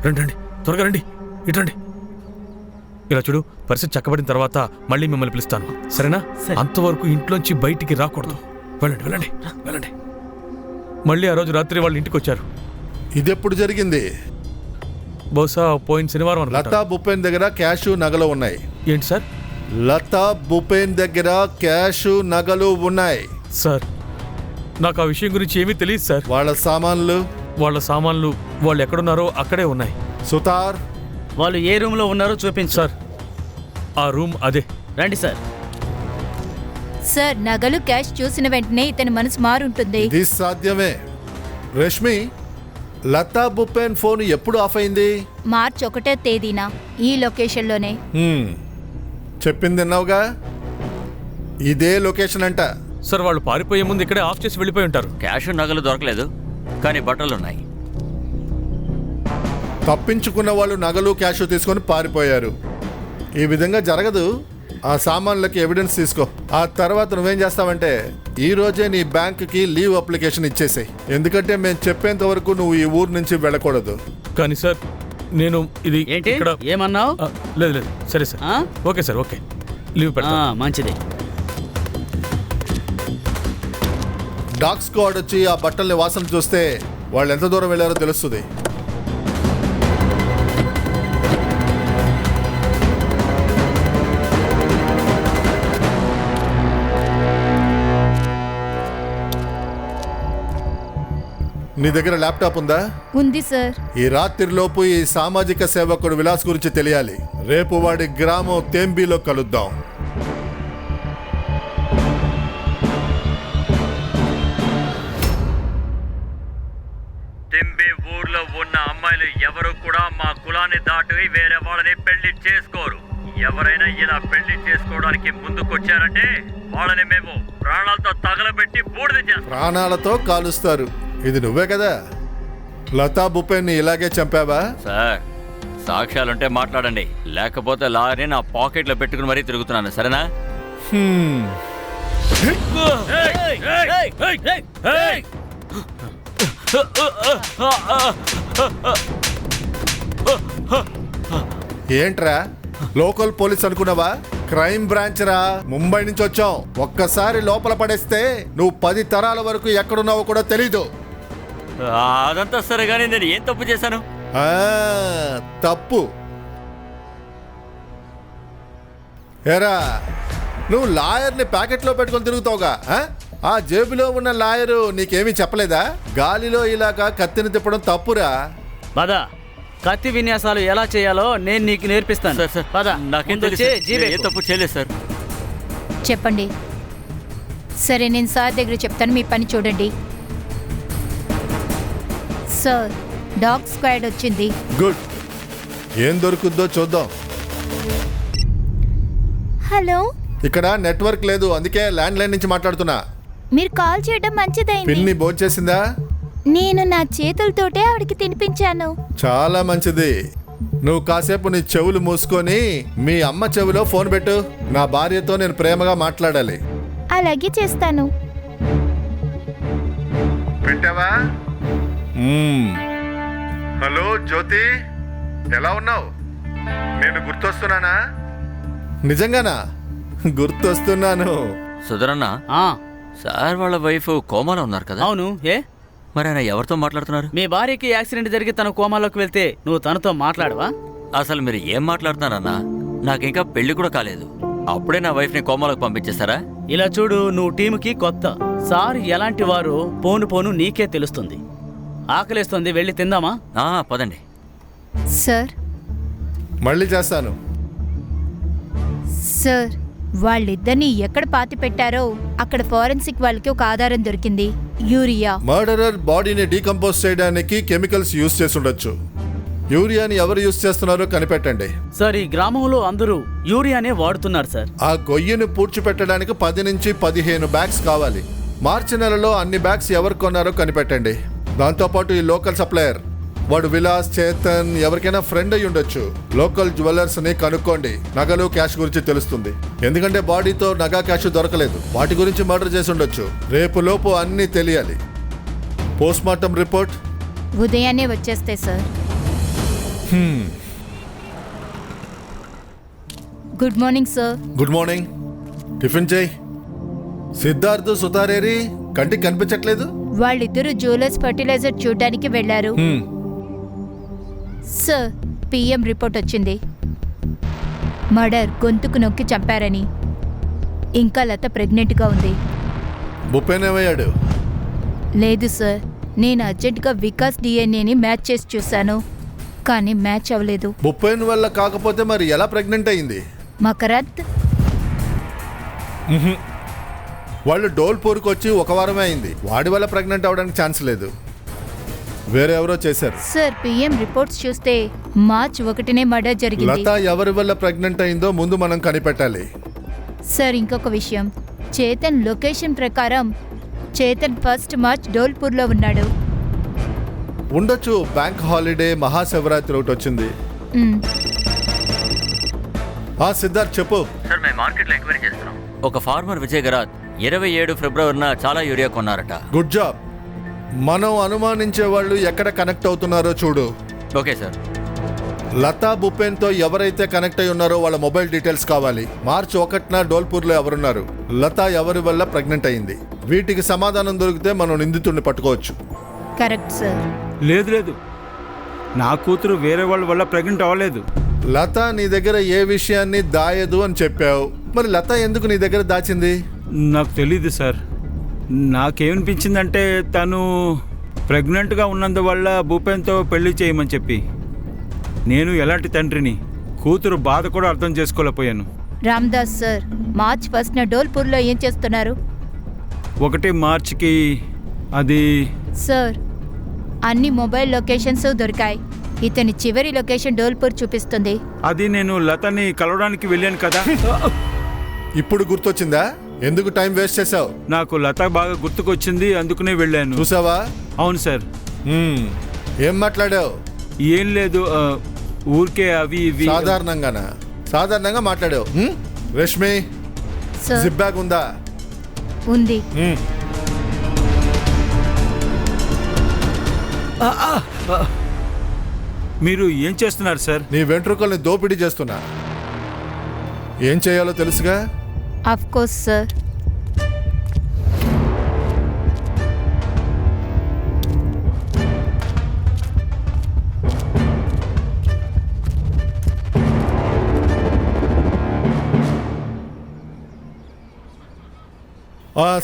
రండి రండి, త్వరగా రండి, ఇటండి. ఇలా చూడు, పరిస్థితి చక్కబడిన తర్వాత మళ్ళీ మిమ్మల్ని పిలుస్తాను, సరేనా? అంతవరకు ఇంట్లోంచి బయటికి రాకూడదు. వెళ్ళండి వెళ్ళండి వెళ్ళండి. మళ్ళీ ఆ రోజు రాత్రి వాళ్ళ ఇంటికి వచ్చారు. ఇదెప్పుడు జరిగింది? బహుశా పోయిన శనివారం అనుకుంటా. లతా భూపేన్ దగ్గర క్యాష్ నగలు ఉన్నాయి. ఏంటి సార్? లతా భూపేన్ దగ్గర క్యాష్ నగలు ఉన్నాయి. సార్ నాకు ఆ విషయం గురించి ఏమీ తెలియదు సార్. వాళ్ళ సామాన్లు వాళ్ళు ఎక్కడున్నారో అక్కడే ఉన్నాయి. సుతార్, వాళ్ళు ఏ రూమ్ లో ఉన్నారో చూపించు. సార్ ఆ రూమ్ అదే. రండి సార్. సార్ నగలు క్యాష్ చూసిన వెంటనే ఇతని మనసు మారుంటుంది. ఇది సాధ్యమే. రష్మి, లతా భూపేన్ ఫోన్ ఎప్పుడు ఆఫ్ అయింది? మార్చి 1వ తేదీన ఈ లొకేషన్లోనే. చెప్పింది విన్నావుగా, ఇదే లొకేషన్ అంట. సార్ వాళ్ళు పారిపోయే ముందు ఇక్కడే ఆఫ్ చేసి వెళ్ళిపోయి ఉంటారు. క్యాష్ నగలు దొరకలేదు, కానీ బట్టలున్నాయి. తప్పించుకున్న వాళ్ళు నగలు క్యాష్ తీసుకొని పారిపోయారు. ఈ విధంగా జరగదు. ఆ సామాన్లకి ఎవిడెన్స్ తీసుకో. ఆ తర్వాత నువ్వేం చేస్తావంటే ఈ రోజే నీ బ్యాంకుకి లీవ్ అప్లికేషన్ ఇచ్చేసాయి. ఎందుకంటే మేము చెప్పేంత వరకు నువ్వు ఈ ఊరు నుంచి వెళ్ళకూడదు. కానీ సార్ నేను ఇది ఏంటి ఇక్కడ ఏమన్నావు? లేదు లేదు, సరే sir. Okay sir, okay, leave పెడతా. మంచిది. డాగ్ స్క్వాడ్ వచ్చి ఆ బట్టల్ని వాసన చూస్తే వాళ్ళు ఎంత దూరం వెళ్ళారో తెలుస్తుంది. నీ దగ్గర ల్యాప్టాప్ ఉందా? ఉంది సార్. ఈ రాత్రిలోపు ఈ సామాజిక సేవకుడు విలాస్ గురించి తెలియాలి. రేపు వాడి గ్రామం తేంబీలో కలుద్దాం. తెంబి ఊర్లో ఉన్న అమ్మాయిలు ఎవరు కూడా మా కులాన్ని దాటి వేరే వాళ్ళని పెళ్లి చేసుకోరు. ఎవరైనా ఇలా పెళ్లి చేసుకోవడానికి ముందుకొచ్చారంటే వాళ్ళని మేము ప్రాణాలతో తగలబెట్టి బూడిద చేస్తాం. ప్రాణాలతో కాలుస్తారు. ఇది నువ్వే కదా లతా భూపేన్ ఇలాగే చంపావా? సార్ సాక్ష్యాలుంటే మాట్లాడండి, లేకపోతే లారీని నా పాకెట్లో పెట్టుకుని మరీ తిరుగుతున్నాను, సరేనా? ఏంట్రా లోకల్ పోలీస్ అనుకున్నావా? క్రైమ్ బ్రాంచ్ రా, ముంబై నుంచి వచ్చాం. ఒక్కసారి లోపల పడేస్తే నువ్వు 10 తరాల వరకు ఎక్కడున్నావో కూడా తెలీదు. అదంతా సరే కానీ నేను ఏం తప్పు చేశాను? తప్పు ఏరా, నువ్వు లాయర్ని ప్యాకెట్లో పెట్టుకొని తిరుగుతావుగా. ఆ జేబులో ఉన్న లాయరు నీకేమీ చెప్పలేదా? గాలిలో ఇలాగా కత్తిని తిప్పడం తప్పురా. పద, కత్తి విన్యాసాలు ఎలా చేయాలో నేను నీకు నేర్పిస్తాను. సార్ సార్ పద, నాకేం ముందు తెలుసు? వచ్చి నేను జీబే ఏ తప్పు చేయలేదు సార్. చెప్పండి. సరే, నేను సార్ దగ్గర చెప్తాను, మీ పని చూడండి. సార్, డాగ్ స్క్వాడ్ వచ్చింది. గుడ్. ఏం దొరుకుద్దో చూద్దాం. హలో, ఇక్కడ నెట్వర్క్ లేదు, అందుకే ల్యాండ్ లైన్ నుంచి మాట్లాడుతున్నా. మీరు కాల్ చేయడం మంచిదైంది. పిన్ని భోంచేసిందా? నేను నా చేతులతోటే ఆవిడకి తినిపించాను. చాలా మంచిది. నువ్వు కాసేపు నీ చెవులు మూసుకొని మీ అమ్మ చెవిలో ఫోన్ పెట్టు. నా భార్యతో నేను ప్రేమగా మాట్లాడాలి. అలాగే చేస్తాను. పెట్టావా? హలో జ్యోతి, ఎలా ఉన్నావు? నేను గుర్తొస్తున్నానా? నిజంగానా? గుర్తొస్తున్నాను. సుధరన్న, ఆ, సార్ వాళ్ళ వైఫ్ కోమాలో ఉన్నారు కదా? అవును. ఏ మరి ఆయన ఎవరితో మాట్లాడుతున్నారు? మీ భార్యకి యాక్సిడెంట్ జరిగి తన కోమాలోకి వెళ్తే నువ్వు తనతో మాట్లాడవా? అసలు మీరు ఏం మాట్లాడుతున్నారన్నా? నాకు ఇంకా పెళ్లి కూడా కాలేదు, అప్పుడే నా వైఫ్ ని కోమాలోకి పంపించేస్తారా? ఇలా చూడు, నువ్వు టీముకి కొత్త. సార్ ఎలాంటి వారు పోను పోను నీకే తెలుస్తుంది. ఆకలేస్తుంది, వెళ్ళి తిందామా? పదండి. సార్, మళ్ళీ చేస్తాను. సార్, వాళ్ళిద్దరిని ఎక్కడ పాతి పెట్టారో అక్కడ ఫోరెన్సిక్ వాళ్ళకి ఒక ఆధారం దొరికింది. యూరియా. మర్డరర్ బాడీని డీకంపోజ్ చేయడానికి కెమికల్స్ యూజ్ చేసి ఉండొచ్చు. యూరియాని ఎవరు యూజ్ చేస్తున్నారో కనిపెట్టండి. సార్, ఈ గ్రామంలో అందరూ యూరియానే వాడుతున్నారు సార్. ఆ గొయ్యిని పూడ్చిపెట్టడానికి 10 నుంచి 15 బ్యాగ్స్ కావాలి. మార్చి నెలలో అన్ని బ్యాగ్స్ ఎవరు కొన్నారో కనిపెట్టండి. దాంతోపాటు ఈ లోకల్ సప్లయర్, వాడు విలాస్, చేతన్ ఎవరికైనా ఫ్రెండ్ అయి ఉండొచ్చు. లోకల్ జ్యువెలర్స్ ని కనుక్కోండి. నగలు, క్యాష్ గురించి తెలుస్తుంది. ఎందుకంటే బాడీతో నగా, క్యాష్ దొరకలేదు. వాటి గురించి మర్డర్ చేసి ఉండొచ్చు. రేపు లోపు అన్నీ తెలియాలి. పోస్ట్ మార్టం రిపోర్ట్ ఉదయాన్నే వచ్చేస్తే sir. Good morning sir. Good morning. Tiffin చేయి. సిద్ధార్థ్, సుతారేరి కంటికి కనిపించట్లేదు. వాళ్ళిద్దరూ జ్యువెలర్స్ ఫర్టిలైజర్ చూడడానికి వెళ్లారు. సార్, పిఎం రిపోర్ట్ వచ్చింది. మర్డర్, గొంతుకు నొక్కి చంపారని. ఇంకా లత ప్రెగ్నెంట్గా ఉంది. బుప్పేనేమయ్యాడు? లేదు సార్, నేను అర్జెంటుగా వికాస్ డిఎన్ఏని మ్యాచ్ చేసి చూశాను, కానీ మ్యాచ్ అవ్వలేదు. బుప్పేన్ వల్ల కాకపోతే మరి ఎలా ప్రెగ్నెంట్ అయింది? మకరత్. వాళ్ళు డోల్పూర్కి వచ్చి 1 వారమే అయింది. వాడి వల్ల ప్రెగ్నెంట్ అవడానికి ఛాన్స్ లేదు. వేరే ఎవరో చేశారు. సార్, పిఎం రిపోర్ట్స్ చూస్తే మార్చ్ 1నే మర్డర్ జరిగింది. లత ఎవరి వల్ల ప్రెగ్నెంట్ అయిందో ముందు మనం కనిపెట్టాలి. సార్, ఇంకొక విషయం, చేతన్ లొకేషన్ ప్రకారం చేతన్ 1 మార్చ్ డోల్పూర్లో ఉన్నాడు. ఉండొచ్చు. బ్యాంక్ హాలిడే, మహాశివరాత్రి ఒకటి వచ్చింది. సిద్ధార్థ్ చెప్పు. సార్, మేము మార్కెట్లో ఎంక్వైరీ చేస్తున్నాం. ఒక ఫార్మర్ విజయ్ గరాత్ 27 ఫిబ్రవరిన చాలా యూరియా కొన్నారట. Good job. మనం అనుమానించే వాళ్ళు ఎక్కడ కనెక్ట్ అవుతున్నారో చూడు. Okay sir. లతా, బుపెన్తో ఎవరైతే కనెక్ట్ అయి ఉన్నారో వాళ్ళ మొబైల్ డీటెయిల్స్ కావాలి. మార్చి 1న డోల్పూర్లో ఎవరున్నారు, లతా ఎవరి వల్ల ప్రెగ్నెంట్ అయింది, వీటికి సమాధానం దొరికితే మనం నిందితుడిని పట్టుకోవచ్చు. Correct sir. లేదు లేదు, నా కూతురు వేరే వాళ్ళ వల్ల ప్రెగ్నెంట్ అవ్వలేదు. లత నీ దగ్గర ఏ విషయాన్ని దాయదు అని చెప్పావు. మరి లత ఎందుకు నీ దగ్గర దాచింది? నాకు తెలీదు సార్. నాకేమనిపించిందంటే తను ప్రెగ్నెంట్గా ఉన్నందువల్ల భూపేన్తో పెళ్లి చేయమని చెప్పి. నేను ఎలాంటి తండ్రిని, కూతురు బాధ కూడా అర్థం చేసుకోలేకపోయాను. రామ్దాస్ సార్, మార్చ్ 1న డోల్పూర్లో ఏం చేస్తున్నారు? 1 మార్చికి అది సార్, అన్ని మొబైల్ లొకేషన్స్ దొరికాయి. ఇతని చివరి లొకేషన్ డోల్పూర్ చూపిస్తుంది. అది నేను లతని కలవడానికి వెళ్ళాను కదా. ఇప్పుడు గుర్తొచ్చిందా? ఎందుకు టైం వేస్ట్ చేసావు? నాకు లత బాగా గుర్తుకొచ్చింది, అందుకునే వెళ్ళాను. చూసావా? అవును సార్. ఏం మాట్లాడావు? ఏం లేదు, ఊరికే అవి ఇవి. సాధారణంగా మాట్లాడావు. రష్మి, జిప్ బ్యాగ్ ఉందా? ఉంది. మీరు ఏం చేస్తున్నారు సార్? నీ వెంట్రుకల్ని దోపిడీ చేస్తున్నా. ఏం చేయాలో తెలుసుగా? Of course sir.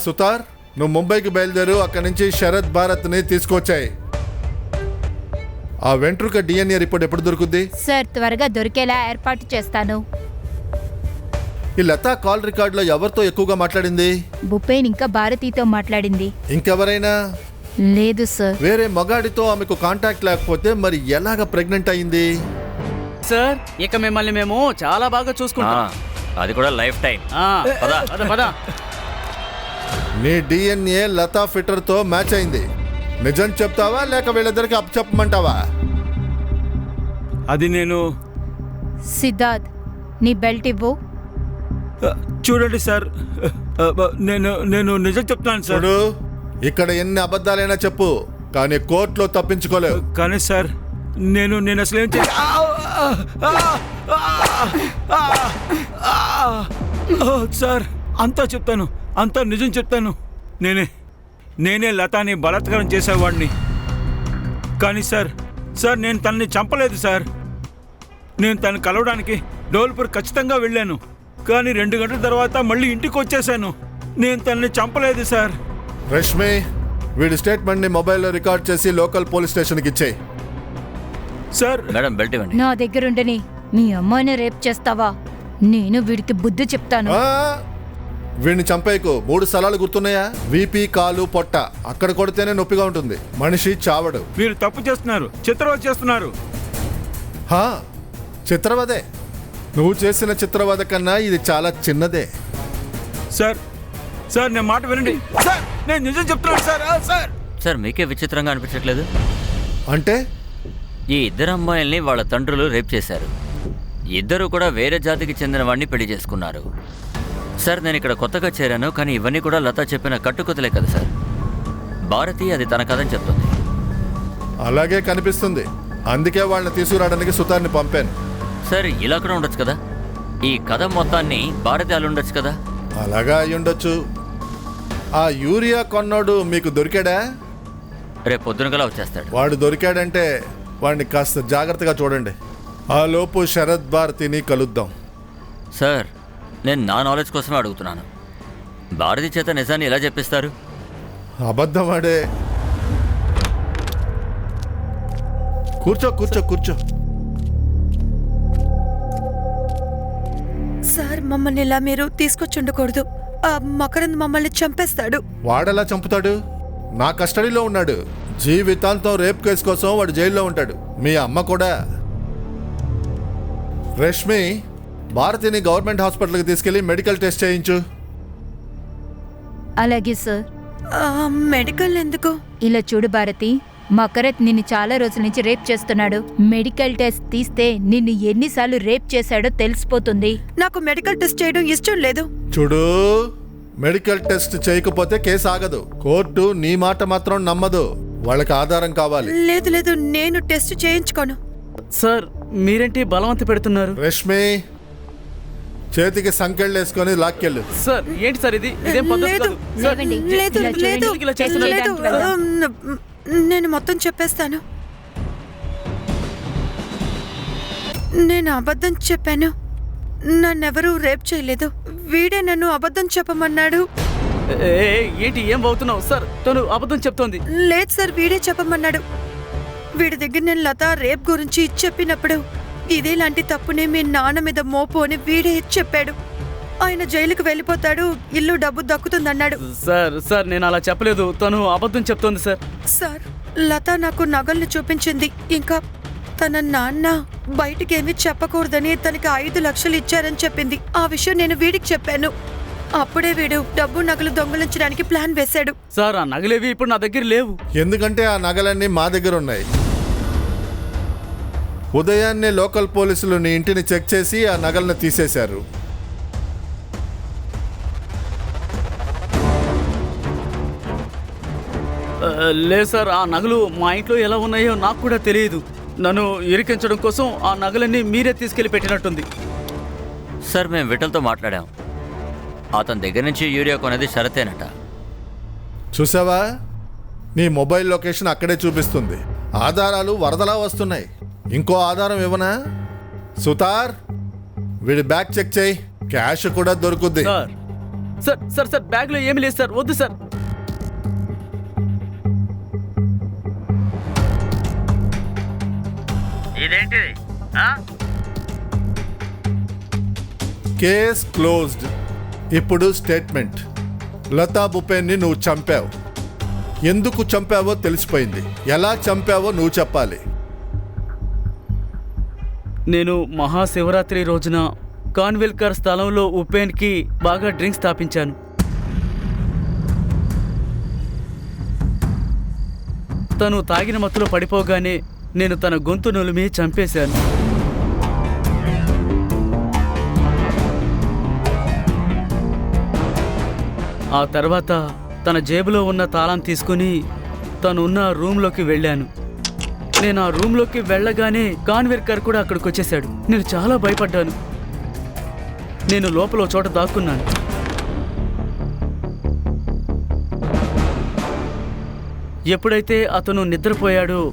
సుతార్, నువ్వు ముంబైకి బయలుదేరు. అక్కడి నుంచి శరత్ భారత్ని తీసుకొచ్చాయి. ఆ వెంట్రుక డిఎన్ఏ రిపోర్ట్ ఎప్పుడు దొరుకుద్ది? సార్ త్వరగా దొరికేలా ఏర్పాటు చేస్తాను. ఈ లతా కాల్ రికార్డులో ఎవరితో ఎక్కువగా మాట్లాడింది? భూపేన్ ఇంకా భారతితో మాట్లాడింది. ఇంకెవరైనా? లేదు సార్. వేరే మగాడితో ఆమెకు కాంటాక్ట్ లేకపోతే మరి ఎలాగ ప్రెగ్నెంట్ అయింది? సార్ ఇక మిమ్మల్ని మేము చాలా బాగా చూసుకుంటాం. అది కూడా లైఫ్ టైం. పద. నీ డిఎన్ఏ లతా ఫిట్టర్తో మ్యాచ్ అయింది. నిజం చెప్తావా లేక వీళ్ళిద్దరికి అప్పచెప్పమంటావా? అది నేను సిద్ధార్థ్, నీ బెల్ట్ ఇవ్వు. చూడండి సార్, నేను నిజం చెప్తాను సార్. చూడు, ఇక్కడ ఎన్ని అబద్ధాలైనా చెప్పు, కానీ కోర్టులో తప్పించుకోలేవు. కానీ సార్ నేను అసలు ఏం సార్ అంతా చెప్తాను, అంతా నిజం చెప్తాను. నేనే లతాని బలాత్కారం చేసేవాడిని. కానీ సార్ నేను తనని చంపలేదు సార్. నేను తను కలవడానికి డోల్పూర్ ఖచ్చితంగా వెళ్ళాను. కానీ 2 గంటల తర్వాత మళ్ళీ ఇంటికి వచ్చేసాను. నేను తనని చంపలేదు సార్. రష్మి, వీడి స్టేట్మెంట్ ని మొబైల్లో రికార్డ్ చేసి లోకల్ పోలీస్ స్టేషన్కి ఇచ్చేయి. సార్ మేడం బెల్ట్ ఇవ్వండి. నా దగ్గరుండని మీ అమ్మాయిని రేప్ చేస్తావా? నేను వీడికి బుద్ధి చెప్తాను. వీడిని చంపేయకు. 3 స్థలాలు గుర్తున్నాయా? వీపీ, కాలు, పొట్ట. అక్కడ కొడితేనే నొప్పిగా ఉంటుంది. మనిషి చావడు. మీరు తప్పు చేస్తున్నారు, చిత్రవద చేస్తున్నారు. చిత్రవదే. నువ్వు చేసిన చిత్రవద కన్నా ఇది చాలా చిన్నదే. సార్ నేను మాట వినండి సార్. నేను నిజం చెప్తున్నాను సార్. సార్ మీకే విచిత్రంగా అనిపించట్లేదు? అంటే ఈ 2 అమ్మాయిల్ని వాళ్ళ తండ్రులు రేప్ చేశారు. ఇద్దరు కూడా వేరే జాతికి చెందిన వాడిని పెళ్లి చేసుకున్నారు. సార్ నేను ఇక్కడ కొత్తగా చేరాను, కానీ ఇవన్నీ కూడా లతా చెప్పిన కట్టుకథలే కదా సార్. భారతి అది తన కథని చెప్తుంది. అలాగే కనిపిస్తుంది. అందుకే వాళ్ళని తీసుకురావడానికి సుతార్ని పంపాను. సార్ ఇలా కూడా ఉండొచ్చు కదా, ఈ కథ మొత్తాన్ని భారతి అలా ఉండొచ్చు కదా. అలాగా అయి ఉండొచ్చు. ఆ యూరియా కొన్నాడు మీకు దొరికాడా? రేపు పొద్దున గల వచ్చేస్తాడు. వాడు దొరికాడంటే వాడిని కాస్త జాగ్రత్తగా చూడండి. ఆ లోపు శరత్ భారతిని కలుద్దాం. సార్ నేను నా నాలెడ్జ్ కోసమే అడుగుతున్నాను. భారతి చేత నిజాన్ని ఎలా చెప్పిస్తారు? అబద్ధమాడే. కూర్చో. సార్ మమ్మల్ని ఇలా మీరు తీసుకొచ్చి ఉండకూడదు. ఆ మకరంద్ మమ్మల్ని చంపేస్తాడు. వాడెలా చంపుతాడు? నా కస్టడీలో ఉన్నాడు. జీవితాంతం రేప్ కేసు కోసం వాడు జైల్లో ఉంటాడు. మీ అమ్మ కూడా. రష్మి, భారతిని గవర్నమెంట్ హాస్పిటల్కి తీసుకెళ్లి మెడికల్ టెస్ట్ చేయించు. అలాగే సార్. మెడికల్ ఎందుకు? ఇలా చూడు భారతి, మకరత్ నిన్ను చాలా రోజుల నుంచి రేప్ చేస్తున్నాడు. మెడికల్ టెస్ట్ తీస్తే నిన్ను ఎన్నిసార్లు రేప్ చేశాడో తెలిసిపోతుంది. నాకు మెడికల్ టెస్ట్ చేయడం ఇష్టం లేదు. చూడు, మెడికల్ టెస్ట్ చేయకపోతే కేసు ఆగదు. కోర్టు నీ మాట మాత్రం నమ్మదు. వాళ్ళకి ఆధారం కావాలి. లేదు నేను టెస్ట్ చేయించుకోను. సార్ మీరేంటి బలవంత పెడుతున్నారు? రష్మి, చేతికి సంకెళ్ళు వేసుకొని లాక్కెళ్ళు. సార్ ఏంటి సార్ ఇది? ఇదేం పద్ధతి కాదు. సార్, లేవండి. లేదు ఇలా లేదు చూడండి. ఇలా చేస్తున్నారు. లేదు. వెళ్దాం. నేను మొత్తం చెప్పేస్తాను. నేను అబద్ధం చెప్పాను. నన్నెవరూ రేప్ చేయలేదు. వీడే నన్ను అబద్ధం చెప్పమన్నాడు. ఏంటి ఏం అవుతున్నావు? సార్ తను అబద్ధం చెప్తోంది. లేదు సార్, వీడే చెప్పమన్నాడు. వీడి దగ్గర నేను లతా రేప్ గురించి చెప్పినప్పుడు ఇదేలాంటి తప్పునే మీ నాన్న మీద మోపు అని వీడే చెప్పాడు. ఆయన జైలుకు వెళ్ళిపోతాడు, ఇల్లు డబ్బు దక్కుతుందన్నాడు. సార్ నేను అలా చెప్పలేదు. తను అబద్ధం చెప్తోంది సార్. సార్, లతా నాకు నగల్ని చూపించింది. ఇంకా తన నాన్న బయటికేమీ చెప్పకూడదని తనకి 5 లక్షలు ఇచ్చారని చెప్పింది. ఆ విషయం నేను వీడికి చెప్పాను. అప్పుడే వీడు డబ్బు నగలు దొంగలించడానికి ప్లాన్ వేశాడు. సార్ ఆ నగలేవి ఇప్పుడు నా దగ్గర లేవు. ఎందుకంటే ఆ నగలన్నీ మా దగ్గర ఉన్నాయి. ఉదయాన్నే లోకల్ పోలీసులు నీ ఇంటిని చెక్ చేసి ఆ నగలను తీసేశారు. లేదు సార్, ఆ నగలు మా ఇంట్లో ఎలా ఉన్నాయో నాకు కూడా తెలియదు. నన్ను ఇరికించడం కోసం ఆ నగలన్నీ మీరే తీసుకెళ్లి పెట్టినట్టుంది. సార్ మేము విఠల్తో మాట్లాడాం. అతని దగ్గర నుంచి యూరియా కొనేది షరతేనట. చూసావా, నీ మొబైల్ లొకేషన్ అక్కడే చూపిస్తుంది. ఆధారాలు వరదలా వస్తున్నాయి. ఇంకో ఆధారం ఇవ్వనా? సుతార్, వీడి బ్యాగ్ చెక్ చేయి. క్యాష్ కూడా దొరుకుద్ది. సార్ బ్యాగ్లో ఏమీ లేదు సార్. వద్దు సార్. ఇదేంటిది ఆ? Case closed. ఇప్పుడు స్టేట్మెంట్. లతా భూపేన్ని నువ్వు చంపావు. ఎందుకు చంపావో తెలిసిపోయింది. ఎలా చంపావో నువ్వు చెప్పాలి. నేను మహాశివరాత్రి రోజున కాన్విల్కర్ స్థలంలో ఉపేన్కి బాగా డ్రింక్స్ తాపించాను. తను తాగిన మత్తులో పడిపోగానే నేను తన గొంతు నులిమి చంపేశాను. ఆ తర్వాత తన జేబులో ఉన్న తాళం తీసుకుని తను ఉన్న రూమ్లోకి వెళ్ళాను. నేను ఆ రూమ్లోకి వెళ్ళగానే కాన్విల్కర్ కూడా అక్కడికి వచ్చేసాడు. నేను చాలా భయపడ్డాను. నేను లోపల చోట దాక్కున్నాను. ఎప్పుడైతే అతను నిద్రపోయాడో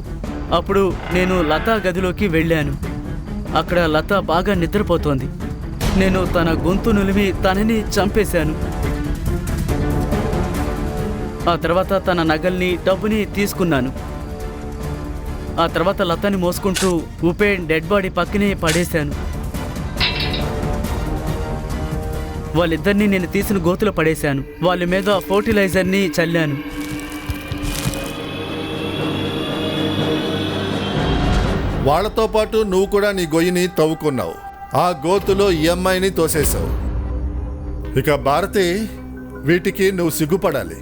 అప్పుడు నేను లతా గదిలోకి వెళ్ళాను. అక్కడ లత బాగా నిద్రపోతోంది. నేను తన గొంతు నులిమి తనని చంపేశాను. ఆ తర్వాత తన నగల్ని డబ్బుని తీసుకున్నాను. ఆ తర్వాత లతని మోసుకుంటూ ఉపేన్ డెడ్ బాడీ పక్కనే పడేశాను. వాళ్ళిద్దరినీ నేను తీసిన గోతులో పడేశాను. వాళ్ళ మీద ఫర్టిలైజర్ని చల్లాను. వాళ్లతో పాటు నువ్వు కూడా నీ గొయ్యిని తవ్వుకున్నావు. ఆ గోతులో ఈ అమ్మాయిని తోసేశావు. ఇక భారతి, వీటికి నువ్వు సిగ్గుపడాలి.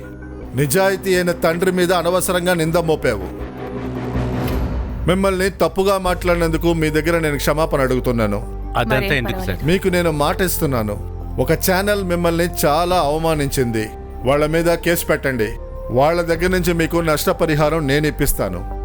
నిజాయితీ అయిన తండ్రి మీద అనవసరంగా నింద మోపావు. మిమ్మల్ని తప్పుగా మాట్లాడినందుకు మీ దగ్గర నేను క్షమాపణ అడుగుతున్నాను. అదంతా ఎందుకు సార్? మీకు నేను మాట ఇస్తున్నాను. ఒక ఛానల్ మిమ్మల్ని చాలా అవమానించింది. వాళ్ళ మీద కేసు పెట్టండి. వాళ్ళ దగ్గర నుంచి మీకు నష్టపరిహారం నేను ఇప్పిస్తాను.